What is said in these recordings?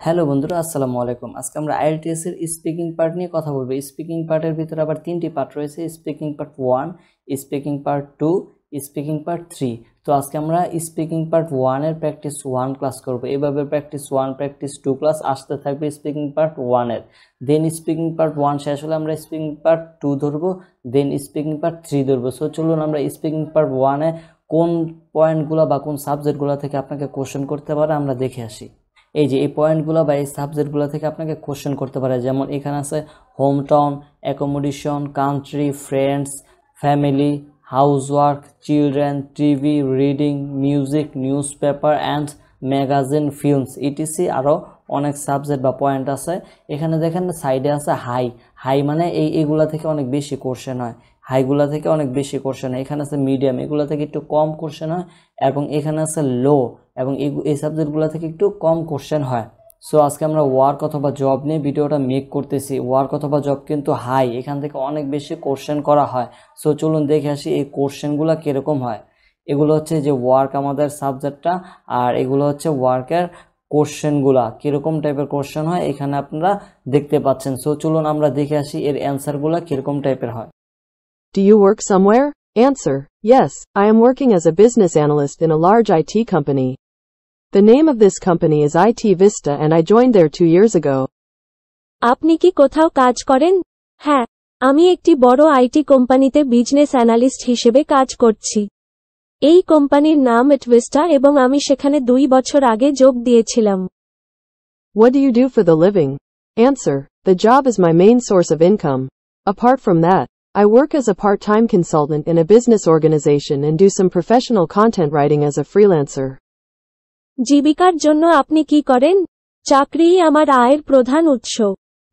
Hello বন্ধুরা, আসসালামু আলাইকুম। আজকে আমরা আইএলটিএস এর স্পিকিং পার্ট নিয়ে কথা বলবো। স্পিকিং পার্টের ভিতরে আবার তিনটি পার্ট রয়েছে: speaking part 1, speaking part 2, speaking part 3। তো আজকে আমরা স্পিকিং পার্ট 1 এর প্র্যাকটিস 1 ক্লাস করব। এভাবে প্র্যাকটিস 1, প্র্যাকটিস 2 ক্লাস আসতে থাকবে স্পিকিং পার্ট 1 এর। দেন স্পিকিং পার্ট 1 শেষ হলে আমরা স্পিকিং পার্ট 2 ধরবো, দেন স্পিকিং পার্ট 3 ধরবো। সো চলুন আমরা স্পিকিং পার্ট 1 এ কোন পয়েন্টগুলো বা কোন সাবজেক্টগুলো থেকে আপনাকে কোশ্চেন করতে পারে আমরা দেখে আসি। এই যে এই পয়েন্টগুলো বা এই সাবজেক্টগুলো থেকে আপনাকে কোশ্চেন করতে পারে। যেমন এখানে আছে home town, accommodation, country, friends, family, housework, children, TV, reading, music, newspaper and magazine, films, ETC. আরও অনেক সাবজেক্ট বা পয়েন্ট আছে। এখানে দেখেন সাইডে আছে হাই। হাই মানে এইগুলা থেকে অনেক বেশি কোশ্চেন হয়। হাইগুলা থেকে অনেক বেশি কোশ্চেন হয়। এখানে আছে মিডিয়াম, এগুলা থেকে একটু কম কোশ্চেন হয়। এবং এখানে আছে লো, এবং এই সাবজেক্টগুলো থেকে একটু কম কোশ্চেন হয়। সো আজকে আমরা ওয়ার্ক অথবা জব নিয়ে ভিডিওটা মেক করতেছি। ওয়ার্ক অথবা জব কিন্তু হাই, এখান থেকে অনেক বেশি কোশ্চেন করা হয়। সো চলুন দেখে আসি এই কোশ্চেনগুলো কীরকম হয়। এগুলো হচ্ছে যে ওয়ার্ক আমাদের সাবজেক্টটা, আর এগুলো হচ্ছে ওয়ার্কের কোশ্চেনগুলা কীরকম টাইপের কোশ্চেন হয় এখানে আপনারা দেখতে পাচ্ছেন। সো চলুন আমরা দেখে আসি এর অ্যান্সারগুলো কীরকম টাইপের হয়। Do you work somewhere? Answer: Yes, I am working as a business analyst in a large IT company. The name of this company is IT Vista and I joined there 2 years ago. আপনি কি কোথাও কাজ করেন? হ্যাঁ, আমি একটি বড় IT কোম্পানিতে বিজনেস অ্যানালিস্ট হিসেবে কাজ করছি। এই কোম্পানির নাম IT Vista এবং আমি সেখানে 2 বছর আগে যোগ দিয়েছিলাম। What do you do for the living? Answer: The job is my main source of income. Apart from that, I work as a part-time consultant in a business organization and do some professional content writing as a freelancer. জীবিকার জন্য আপনি কি করেন? চাকরিই আমার আয়ের প্রধান উৎস।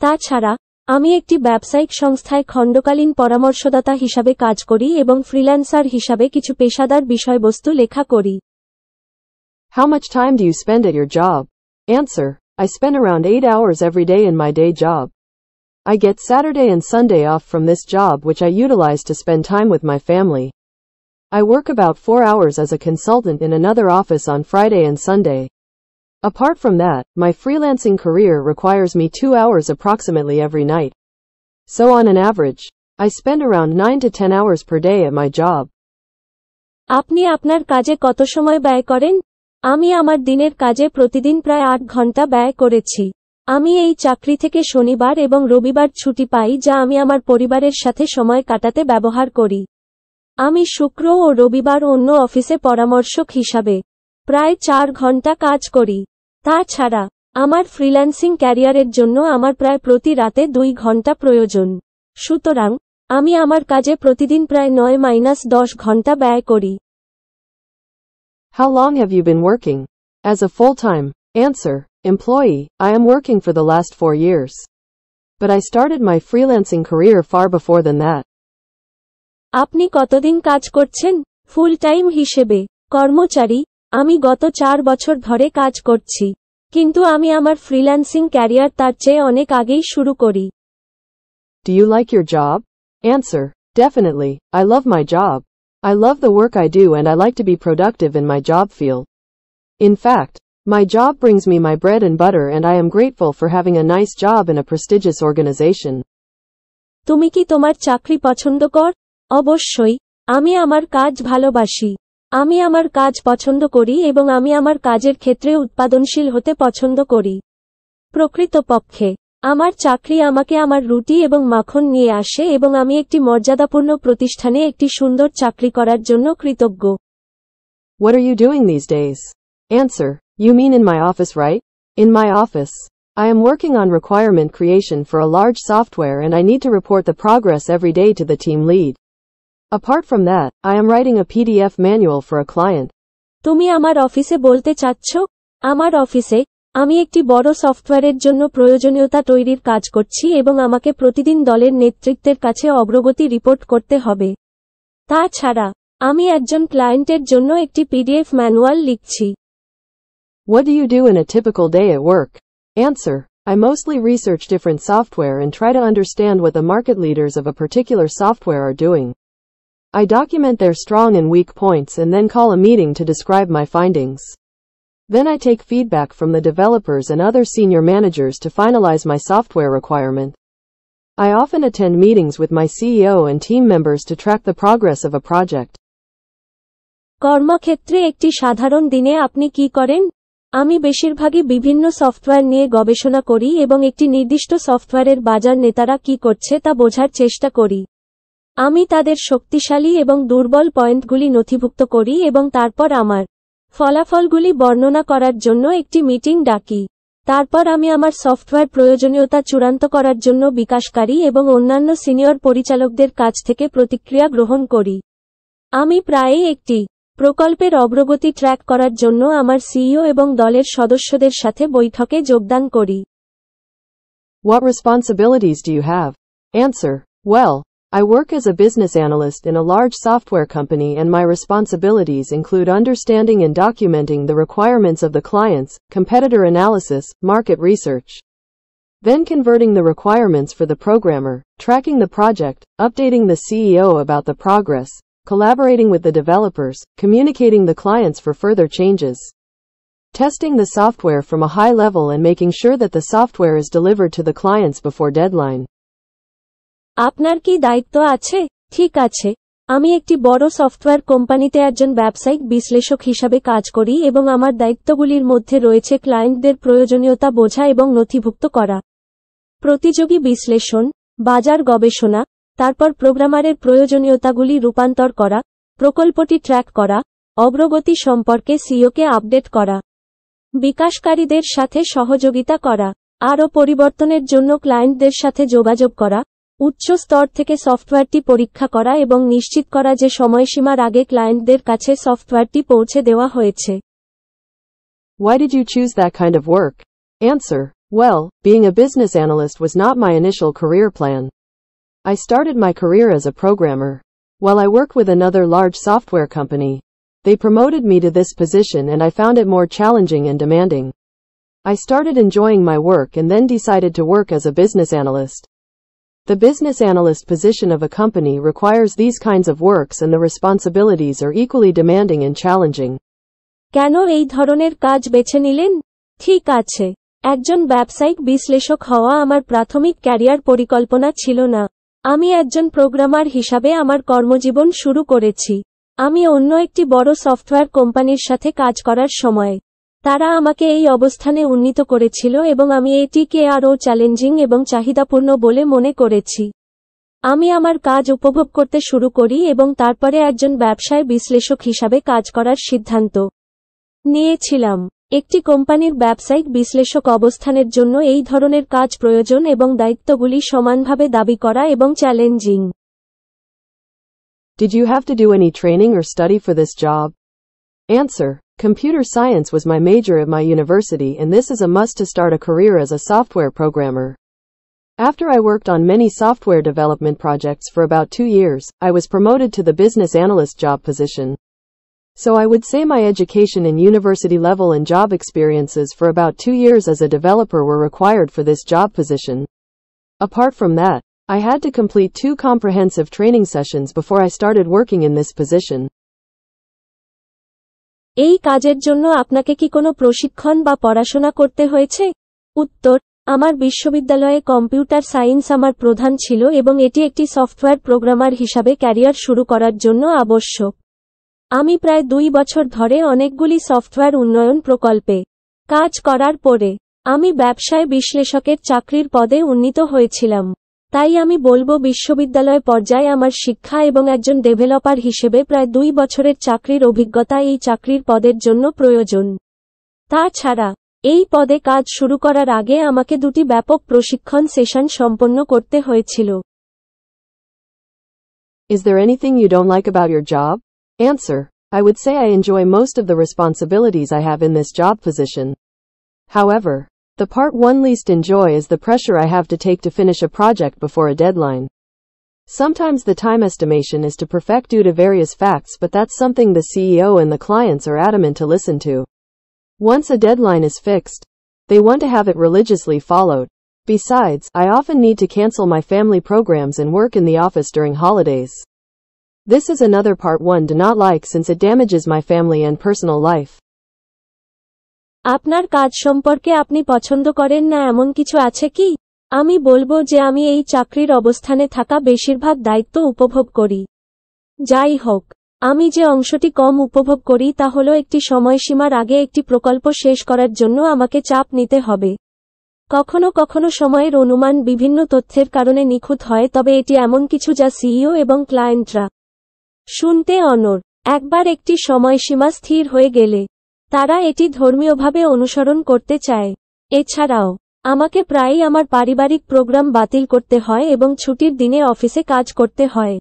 তাছাড়া আমি একটি ব্যবসায়িক সংস্থায় খণ্ডকালীন পরামর্শদাতা হিসাবে কাজ করি এবং ফ্রিল্যান্সার হিসাবে কিছু পেশাদার বিষয়বস্তু লেখা করি। How much time do you spend at your job? Answer: I spend around 8 hours every day in my day job. I get Saturday and Sunday off from this job, which I utilize to spend time with my family. I work about 4 hours as a consultant in another office on Friday and Sunday. Apart from that, my freelancing career requires me 2 hours approximately every night. So on an average, I spend around 9 to 10 hours per day at my job. আপনি আপনার কাজে কত সময় ব্যয় করেন? আমি আমার দিনের কাজে প্রতিদিন প্রায় 8 ঘন্টা ব্যয় করেছি। আমি এই চাকরি থেকে শনিবার এবং রবিবার ছুটি পাই, যা আমি আমার পরিবারের সাথে সময় কাটাতে ব্যবহার করি। আমি শুক্র ও রবিবার অন্য অফিসে পরামর্শক হিসাবে প্রায় 4 ঘন্টা কাজ করি। তাছাড়া আমার ফ্রিল্যান্সিং ক্যারিয়ারের জন্য আমার প্রায় প্রতি রাতে 2 ঘন্টা প্রয়োজন। সুতরাং আমি আমার কাজে প্রতিদিন প্রায় 9-10 ঘন্টা ব্যয় করি। How long have you been working? As a full-time answer, employee, I am working for the last 4 years. But I started my freelancing career far before than that. আপনি কতদিন কাজ করছেন? ফুল টাইম হিসেবে কর্মচারী, আমি গত 4 বছর ধরে কাজ করছি, কিন্তু আমি আমার ফ্রিল্যান্সিং ক্যারিয়ার তার চেয়ে অনেক আগেই শুরু করি। Do you like your job? Answer: Definitely, I love my job. I love the work I do and I like to be productive in my job field. In fact, my job brings me my bread and butter and I am grateful for having a nice job in a prestigious organization. তুমি কি তোমার চাকরি পছন্দ কর? অবশ্যই, আমি আমার কাজ ভালোবাসি। আমি আমার কাজ পছন্দ করি এবং আমি আমার কাজের ক্ষেত্রে উৎপাদনশীল হতে পছন্দ করি। প্রকৃতপক্ষে আমার চাকরি আমাকে আমার রুটি এবং মাখন নিয়ে আসে এবং আমি একটি মর্যাদাপূর্ণ প্রতিষ্ঠানে একটি সুন্দর চাকরি করার জন্য কৃতজ্ঞ। What are you doing these days? Answer: You mean in my office, right? In my office, I am working on requirement creation for a large software and I need to report the progress every day to the team lead. Apart from that, I am writing a PDF manual for a client. তুমি আমার অফিসে বলতে চাচ্ছ? আমার অফিসে আমি একটি বড় সফটওয়্যারের জন্য প্রয়োজনীয়তা তৈরির কাজ করছি এবং আমাকে প্রতিদিন দলের নেতৃত্বের কাছে অগ্রগতি রিপোর্ট করতে হবে। তাছাড়া আমি একজন ক্লায়েন্টের জন্য একটি পিডিএফ ম্যানুয়াল লিখছি। What do you do in a typical day at work? Answer: I mostly research different software and try to understand what the market leaders of a particular software are doing. I document their strong and weak points and then call a meeting to describe my findings. Then I take feedback from the developers and other senior managers to finalize my software requirement. I often attend meetings with my CEO and team members to track the progress of a project. কর্মক্ষেত্রে একটি সাধারণ দিনে আপনি কি করেন? আমি বেশিরভাগই বিভিন্ন সফটওয়্যার নিয়ে গবেষণা করি এবং একটি নির্দিষ্ট সফটওয়্যারের বাজার নেতারা কি করছে তা বোঝার চেষ্টা করি। আমি তাদের শক্তিশালী এবং দুর্বল পয়েন্টগুলি নথিভুক্ত করি এবং তারপর আমার ফলাফলগুলি বর্ণনা করার জন্য একটি মিটিং ডাকি। তারপর আমি আমার সফটওয়্যার প্রয়োজনীয়তা চূড়ান্ত করার জন্য বিকাশকারী এবং অন্যান্য সিনিয়র পরিচালকদের কাছ থেকে প্রতিক্রিয়া গ্রহণ করি। আমি প্রায়ই একটি প্রকল্পের অগ্রগতি ট্র্যাক করার জন্য আমার সিইও এবং দলের সদস্যদের সাথে বৈঠকে যোগদান করি। What responsibilities do you have? Answer: Well, I work as a business analyst in a large software company and my responsibilities include understanding and documenting the requirements of the clients, competitor analysis, market research. Then converting the requirements for the programmer, tracking the project, updating the CEO about the progress, collaborating with the developers, communicating the clients for further changes, testing the software from a high level and making sure that the software is delivered to the clients before deadline. আপনার কি দায়িত্ব আছে? ঠিক আছে, আমি একটি বড় software কোম্পানিতে একজন ব্যবসায়িক বিশ্লেষক হিসাবে কাজ করি এবং আমার দায়িত্বগুলির মধ্যে রয়েছে ক্লায়েন্টদের প্রয়োজনীয়তা বোঝা এবং নথিভুক্ত করা, প্রতিযোগী বিশ্লেষণ, বাজার গবেষণা, তারপর প্রোগ্রামারের প্রয়োজনীয়তাগুলি রূপান্তর করা, প্রকল্পটি ট্র্যাক করা, অগ্রগতি সম্পর্কে সিইওকে আপডেট করা, বিকাশকারীদের সাথে সহযোগিতা করা, আরও পরিবর্তনের জন্য ক্লায়েন্টদের সাথে যোগাযোগ করা, উচ্চ স্তর থেকে সফটওয়্যারটি পরীক্ষা করা এবং নিশ্চিত করা যে সময়সীমার আগে ক্লায়েন্টদের কাছে সফটওয়্যারটি পৌঁছে দেওয়া হয়েছে। Why did you choose that kind of work? Answer: Well, being a business analyst was not my initial career plan. I started my career as a programmer. While I work with another large software company, they promoted me to this position and I found it more challenging and demanding. I started enjoying my work and then decided to work as a business analyst. The business analyst position of a company requires these kinds of works and the responsibilities are equally demanding and challenging. কেন এই ধরনের কাজ বেছে নিলেন? ঠিক আছে, একজন ব্যবসায়িক বিশ্লেষক হওয়া আমার প্রাথমিক ক্যারিয়ার পরিকল্পনা ছিল না। আমি একজন প্রোগ্রামার হিসাবে আমার কর্মজীবন শুরু করেছি। আমি অন্য একটি বড় সফটওয়্যার কোম্পানির সাথে কাজ করার সময় তারা আমাকে এই অবস্থানে উন্নীত করেছিল এবং আমি এটিকে আরও চ্যালেঞ্জিং এবং চাহিদাপূর্ণ বলে মনে করেছি। আমি আমার কাজ উপভোগ করতে শুরু করি এবং তারপরে একজন ব্যবসায় বিশ্লেষক হিসাবে কাজ করার সিদ্ধান্ত নিয়েছিলাম। একটি কোম্পানির ব্যবসায়িক বিশ্লেষক অবস্থানের জন্য এই ধরনের কাজ প্রয়োজন এবং দায়িত্বগুলি সমানভাবে দাবি করা এবং challenging. Did you have to do any training or study for this job? Answer: Computer science was my major at my university and this is a must to start a career as a software programmer. After I worked on many software development projects for about 2 years, I was promoted to the business analyst job position. So I would say my education and university level and job experiences for about 2 years as a developer were required for this job position. Apart from that, I had to complete 2 comprehensive training sessions before I started working in this position. এই কাজের জন্য আপনাকে কি কোনো প্রশিক্ষণ বা পড়াশোনা করতে হয়েছে? উত্তর: আমার বিশ্ববিদ্যালয়ে কম্পিউটার সায়েন্স আমার প্রধান ছিল এবং এটি একটি সফটওয়্যার প্রোগ্রামার হিসাবে ক্যারিয়ার শুরু করার জন্য আবশ্যক। আমি প্রায় 2 বছর ধরে অনেকগুলি সফটওয়্যার উন্নয়ন প্রকল্পে কাজ করার পরে আমি ব্যবসায় বিশ্লেষকের চাকরির পদে উন্নীত হয়েছিলাম। তাই আমি বলবো বিশ্ববিদ্যালয় পর্যায়ে আমার শিক্ষা এবং একজন ডেভেলপার হিসেবে প্রায় 2 বছরের চাকরির অভিজ্ঞতা এই চাকরির পদের জন্য প্রয়োজন। তাছাড়া এই পদে কাজ শুরু করার আগে আমাকে 2টি ব্যাপক প্রশিক্ষণ সেশন সম্পন্ন করতে হয়েছিল। Is there anything you don't like about your job? Answer: I would say I enjoy most of the responsibilities I have in this job position. However, the part one least enjoy is the pressure I have to take to finish a project before a deadline. Sometimes the time estimation is to perfect due to various facts, but that's something the CEO and the clients are adamant to listen to. Once a deadline is fixed, they want to have it religiously followed. Besides, I often need to cancel my family programs and work in the office during holidays. This is another part one do not like since it damages my family and personal life. আপনার কাজ সম্পর্কে আপনি পছন্দ করেন না এমন কিছু আছে কি? আমি বলবো যে আমি এই চাকরির অবস্থানে থাকা বেশিরভাগ দায়িত্ব উপভোগ করি। যাই হোক, আমি যে অংশটি কম উপভোগ করি তা হলো একটি সময়সীমার আগে একটি প্রকল্প শেষ করার জন্য আমাকে চাপ নিতে হবে। কখনো কখনো সময়ের অনুমান বিভিন্ন তথ্যের কারণে নিখুঁত হয়, তবে এটি এমন কিছু যা সিইও এবং ক্লায়েন্টরা শুনতে অনড়। একবার একটি সময়সীমা স্থির হয়ে গেলে তারা এটি ধর্মীয়ভাবে অনুসরণ করতে চায়। এছাড়াও আমাকে প্রায়ই আমার পারিবারিক প্রোগ্রাম বাতিল করতে হয় এবং ছুটির দিনে অফিসে কাজ করতে হয়।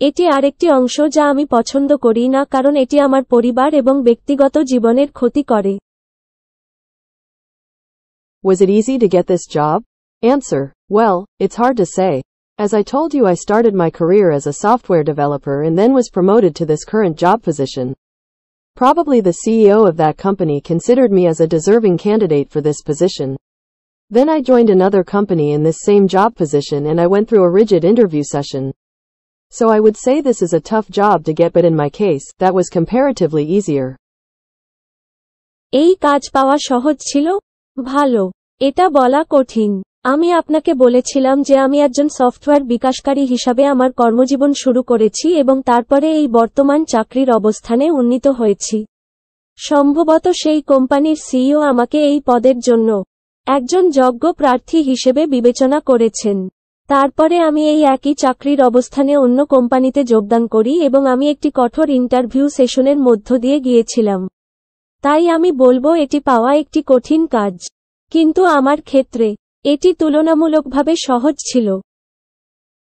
এটি আরেকটি অংশ যা আমি পছন্দ করি না, কারণ এটি আমার পরিবার এবং ব্যক্তিগত জীবনের ক্ষতি করে। Was it easy to get this job? Answer: well, it's hard to say. As I told you, I started my career as a software developer and then was promoted to this current job position. Probably the CEO of that company considered me as a deserving candidate for this position. Then I joined another company in this same job position and I went through a rigid interview session. So I would say this is a tough job to get, but in my case, that was comparatively easier. এই কাজ পাওয়া সহজ ছিল? ভালো। এটা বলা কঠিন। আমি আপনাকে বলেছিলাম যে আমি একজন সফটওয়্যার বিকাশকারী হিসাবে আমার কর্মজীবন শুরু করেছি এবং তারপরে এই বর্তমান চাকরির অবস্থানে উন্নীত হয়েছি। সম্ভবত সেই কোম্পানির সিইও আমাকে এই পদের জন্য একজন যোগ্য প্রার্থী হিসেবে বিবেচনা করেছেন। তারপরে আমি এই একই চাকরির অবস্থানে অন্য কোম্পানিতে যোগদান করি এবং আমি একটি কঠোর ইন্টারভিউ সেশনের মধ্য দিয়ে গিয়েছিলাম। তাই আমি বলবো এটি পাওয়া একটি কঠিন কাজ, কিন্তু আমার ক্ষেত্রে এটি তুলনামূলকভাবে সহজ ছিল।